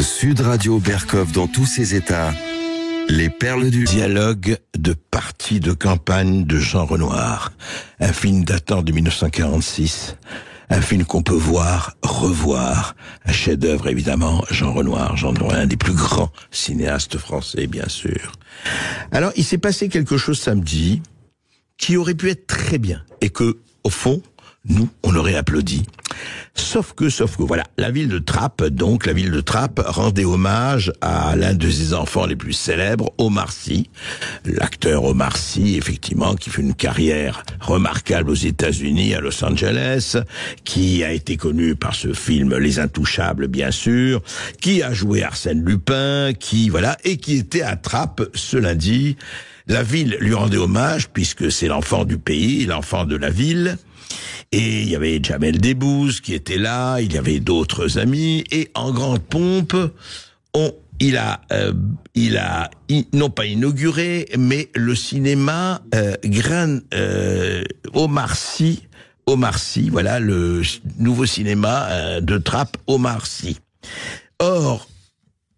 Sud Radio Berkov dans tous ses états. Les perles du dialogue de partie de campagne de Jean Renoir. Un film datant de 1946. Un film qu'on peut voir, revoir. Un chef-d'œuvre, évidemment. Jean Renoir, un des plus grands cinéastes français, bien sûr. Alors, il s'est passé quelque chose samedi qui aurait pu être très bien. Et que, au fond, nous, on aurait applaudi. Sauf que, voilà, la ville de Trappes rendait hommage à l'un de ses enfants les plus célèbres, Omar Sy. L'acteur Omar Sy, effectivement, qui fait une carrière remarquable aux États-Unis, à Los Angeles, qui a été connu par ce film Les Intouchables, bien sûr, qui a joué Arsène Lupin, qui était à Trappes ce lundi. La ville lui rendait hommage, puisque c'est l'enfant du pays, l'enfant de la ville. Et il y avait Jamel Debbouze qui était là, il y avait d'autres amis, et en grande pompe, il a non pas inauguré, mais le cinéma Omar Sy, voilà, le nouveau cinéma de Trappes, Omar Sy. Or,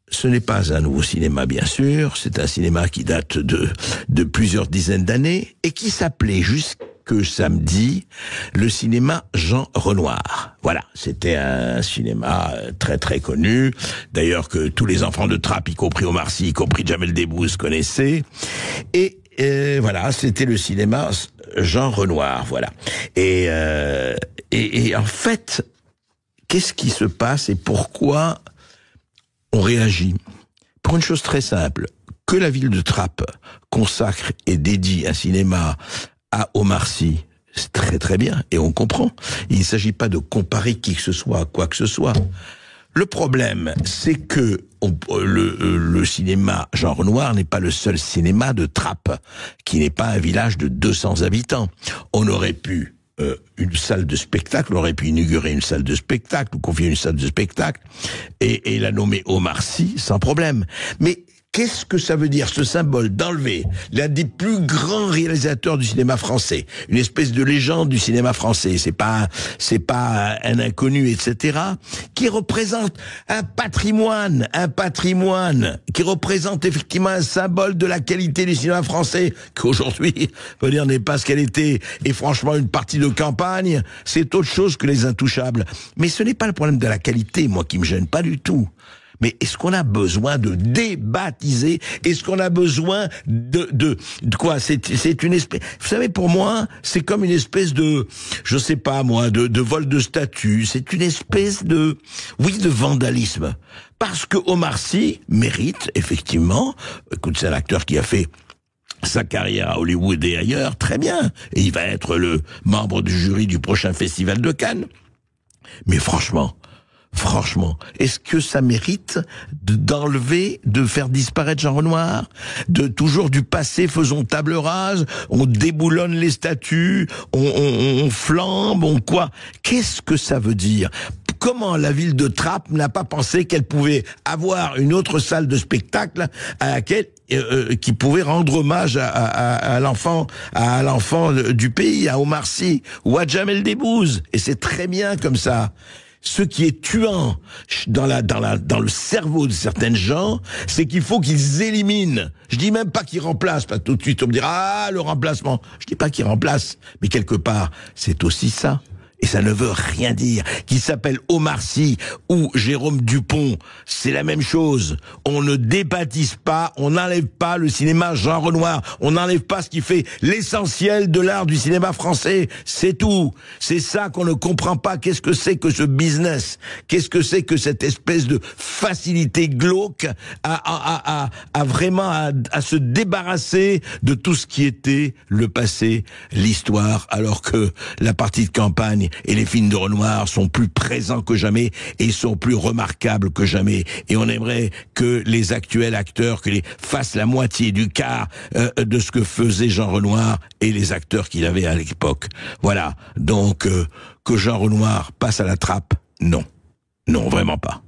ce n'est pas un nouveau cinéma, bien sûr, c'est un cinéma qui date de plusieurs dizaines d'années, et qui s'appelait jusque samedi, le cinéma Jean Renoir. Voilà, c'était un cinéma très très connu, d'ailleurs que tous les enfants de Trappes, y compris Omar Sy, y compris Jamel Debbouze, connaissaient. Et voilà, c'était le cinéma Jean Renoir, voilà. Et en fait, qu'est-ce qui se passe et pourquoi on réagit? Pour une chose très simple, que la ville de Trappes consacre et dédie un cinéma à Omar Sy, c'est très très bien, et on comprend. Il ne s'agit pas de comparer qui que ce soit à quoi que ce soit. Le problème, c'est que le cinéma Jean Renoir n'est pas le seul cinéma de Trappes, qui n'est pas un village de 200 habitants. On aurait pu une salle de spectacle, on aurait pu inaugurer une salle de spectacle, ou confier une salle de spectacle, et la nommer Omar Sy, sans problème. Mais qu'est-ce que ça veut dire, ce symbole d'enlever l'un des plus grands réalisateurs du cinéma français, une espèce de légende du cinéma français, c'est pas un inconnu, etc., qui représente un patrimoine, qui représente effectivement un symbole de la qualité du cinéma français, qu'aujourd'hui, on peut dire, n'est pas ce qu'elle était, et franchement, une partie de campagne, c'est autre chose que Les Intouchables. Mais ce n'est pas le problème de la qualité, moi, qui me gêne pas du tout. Mais est-ce qu'on a besoin de débaptiser? Est-ce qu'on a besoin de quoi? C'est une espèce, vous savez, pour moi, c'est comme une espèce de, je sais pas moi, de vol de statue. C'est une espèce de vandalisme. Parce que Omar Sy mérite, effectivement, écoute, c'est un acteur qui a fait sa carrière à Hollywood et ailleurs, très bien. Et il va être le membre du jury du prochain festival de Cannes. Mais franchement, est-ce que ça mérite de faire disparaître Jean Renoir? Toujours du passé, faisons table rase, on déboulonne les statues, on flambe, on quoi? Qu'est-ce que ça veut dire? Comment la ville de Trappes n'a pas pensé qu'elle pouvait avoir une autre salle de spectacle à laquelle qui pouvait rendre hommage à l'enfant du pays, à Omar Sy ou à Jamel Debbouze? Et c'est très bien comme ça. Ce qui est tuant dans le cerveau de certaines gens, c'est qu'il faut qu'ils éliminent. Je dis même pas qu'ils remplacent, parce que tout de suite on me dira, le remplacement. Je dis pas qu'ils remplacent, mais quelque part, c'est aussi ça. Et ça ne veut rien dire. Qu'il s'appelle Omar Sy ou Jérôme Dupont, c'est la même chose. On ne débaptise pas, on n'enlève pas le cinéma Jean Renoir, on n'enlève pas ce qui fait l'essentiel de l'art du cinéma français, c'est tout. C'est ça qu'on ne comprend pas. Qu'est-ce que c'est que ce business? Qu'est-ce que c'est que cette espèce de facilité glauque à se débarrasser de tout ce qui était le passé, l'histoire, alors que la partie de campagne et les films de Renoir sont plus présents que jamais et sont plus remarquables que jamais. Et on aimerait que les actuels acteurs fassent la moitié du quart de ce que faisait Jean Renoir et les acteurs qu'il avait à l'époque. Voilà. Donc, que Jean Renoir passe à la trappe, non. Non, vraiment pas.